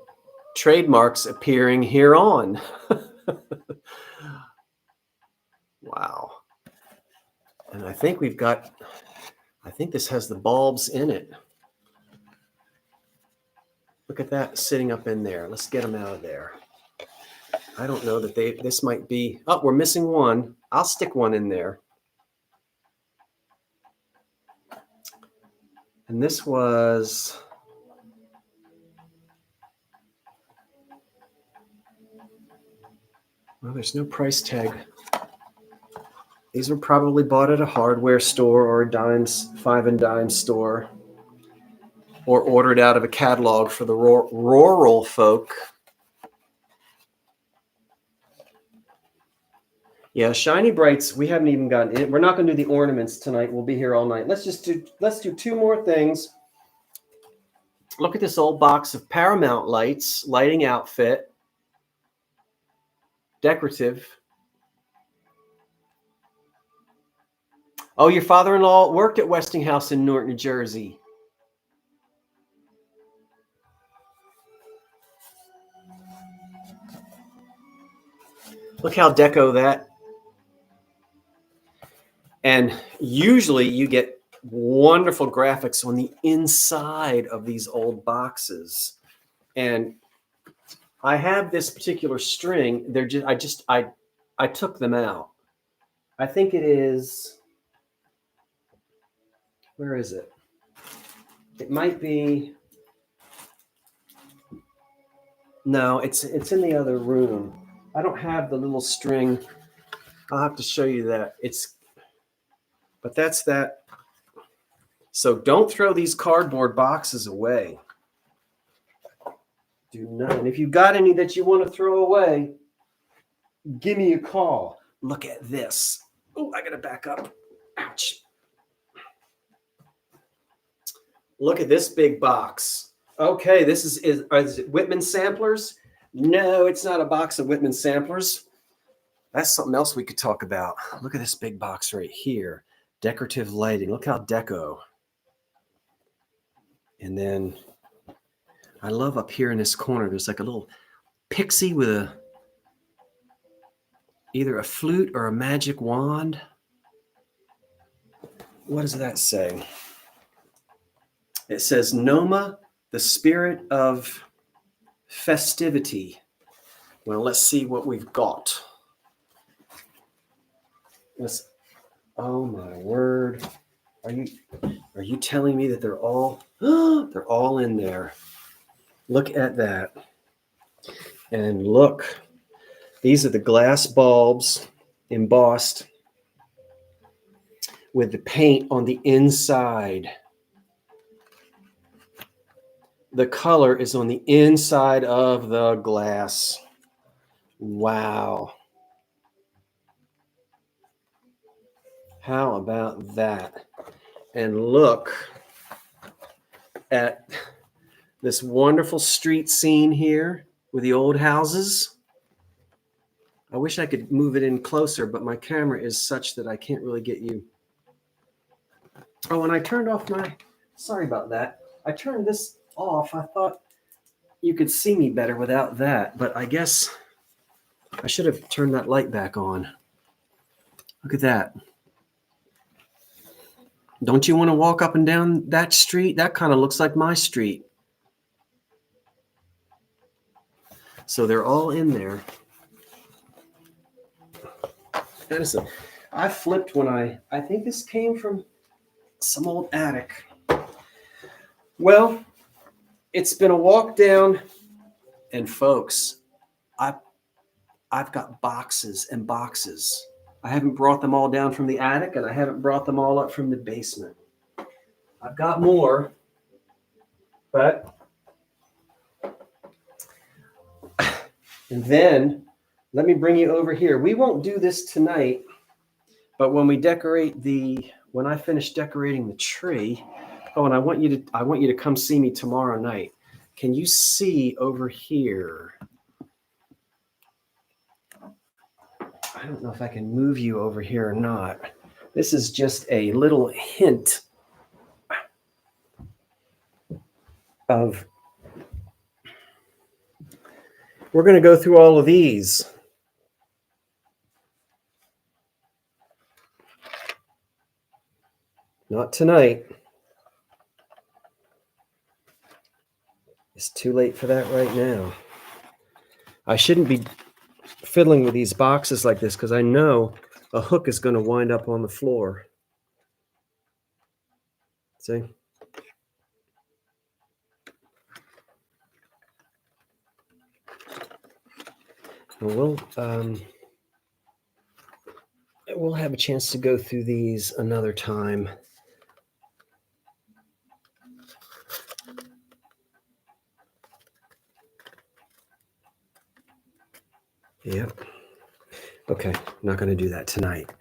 trademarks appearing hereon. Wow. And I think this has the bulbs in it. Look at that sitting up in there. Let's get them out of there. I don't know that this might be, oh, we're missing one. I'll stick one in there. And this was, well, there's no price tag. These were probably bought at a hardware store or a five and dime store, or ordered out of a catalog for the rural folk. Yeah, Shiny Brights, we haven't even gotten in. We're not going to do the ornaments tonight. We'll be here all night. Let's do two more things. Look at this old box of Paramount lights, lighting outfit, decorative. Oh, your father-in-law worked at Westinghouse in Newark, New Jersey. Look how deco that. And usually you get wonderful graphics on the inside of these old boxes. And I have this particular string. They're just, I took them out. I think it is, where is it? It might be, no, it's in the other room. I don't have the little string. I'll have to show you that. But that's that. So don't throw these cardboard boxes away. Do not. And if you've got any that you want to throw away, give me a call. Look at this. Oh, I got to back up. Ouch. Look at this big box. Okay, this is it Whitman samplers? No, it's not a box of Whitman samplers. That's something else we could talk about. Look at this big box right here. Decorative lighting. Look how deco. And then I love up here in this corner, there's like a little pixie with either a flute or a magic wand. What does that say? It says Noma, the spirit of festivity. Well, let's see what we've got. Oh my word. Are you telling me that they're all in there? Look at that. And look, these are the glass bulbs embossed with the paint on the inside. The color is on the inside of the glass. Wow. How about that? And look at this wonderful street scene here with the old houses. I wish I could move it in closer, but my camera is such that I can't really get you. Oh, and I turned off sorry about that. I turned this off. I thought you could see me better without that, but I guess I should have turned that light back on. Look at that. Don't you want to walk up and down that street? That kind of looks like my street. So they're all in there. Medicine. I flipped when I think this came from some old attic. Well, it's been a walk down, and folks, I've got boxes and boxes. I haven't brought them all down from the attic, and I haven't brought them all up from the basement. I've got more, but and then let me bring you over here. We won't do this tonight, but when I finish decorating the tree, oh, and I want you to come see me tomorrow night. Can you see over here? I don't know if I can move you over here or not. This is just a little hint of, we're going to go through all of these. Not tonight. It's too late for that right now. I shouldn't be fiddling with these boxes like this because I know a hook is going to wind up on the floor. See? We'll have a chance to go through these another time. Yep. Okay, I'm not going to do that tonight.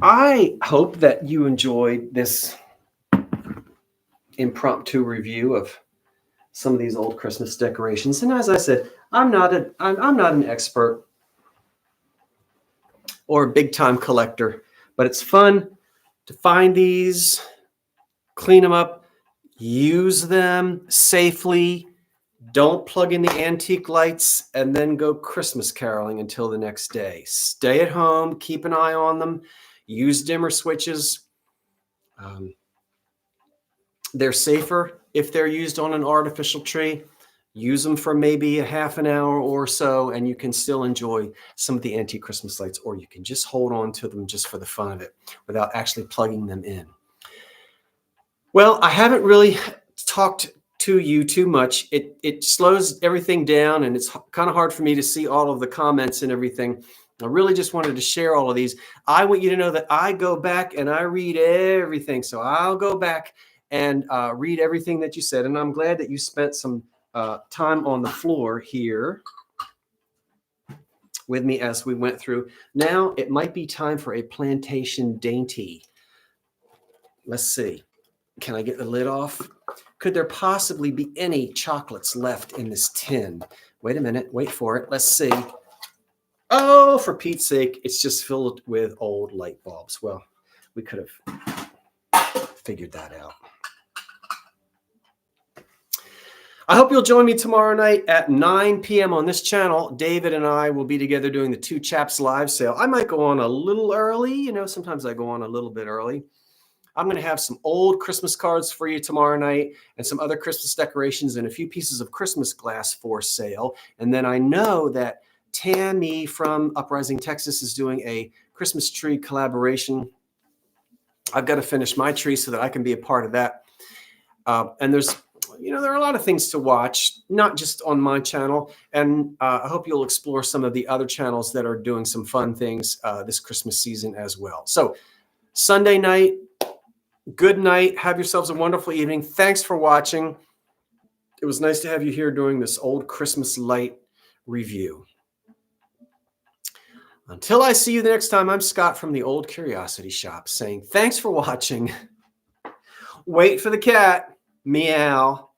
I hope that you enjoyed this impromptu review of some of these old Christmas decorations. And as I said, I'm not an expert or a big time collector, but it's fun to find these, clean them up, use them safely. Don't plug in the antique lights and then go Christmas caroling until the next day. Stay at home, keep an eye on them, use dimmer switches, They're safer if they're used on an artificial tree. Use them for maybe a half an hour or so, and you can still enjoy some of the antique Christmas lights, or you can just hold on to them just for the fun of it without actually plugging them in. Well, I haven't really talked to you too much. It slows everything down, and it's kind of hard for me to see all of the comments and everything. I really just wanted to share all of these. I want you to know that I go back and I read everything. So I'll go back and read everything that you said. And I'm glad that you spent some time on the floor here with me as we went through. Now it might be time for a plantation dainty. Let's see. Can I get the lid off? Could there possibly be any chocolates left in this tin? Wait a minute. Wait for it. Let's see. Oh, for Pete's sake, it's just filled with old light bulbs. Well, we could have figured that out. I hope you'll join me tomorrow night at 9 p.m. on this channel. David and I will be together doing the Two Chaps live sale. I might go on a little early. You know, sometimes I go on a little bit early. I'm going to have some old Christmas cards for you tomorrow night and some other Christmas decorations and a few pieces of Christmas glass for sale. And then I know that Tammy from Uprising, Texas is doing a Christmas tree collaboration. I've got to finish my tree so that I can be a part of that. And there's, you know, there are a lot of things to watch, not just on my channel. And I hope you'll explore some of the other channels that are doing some fun things this Christmas season as well. So Sunday night, good night. Have yourselves a wonderful evening. Thanks for watching. It was nice to have you here doing this old Christmas light review. Until I see you the next time, I'm Scott from the Old Curiosity Shop saying thanks for watching. Wait for the cat. Meow.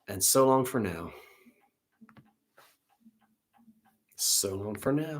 And so long for now. So long for now.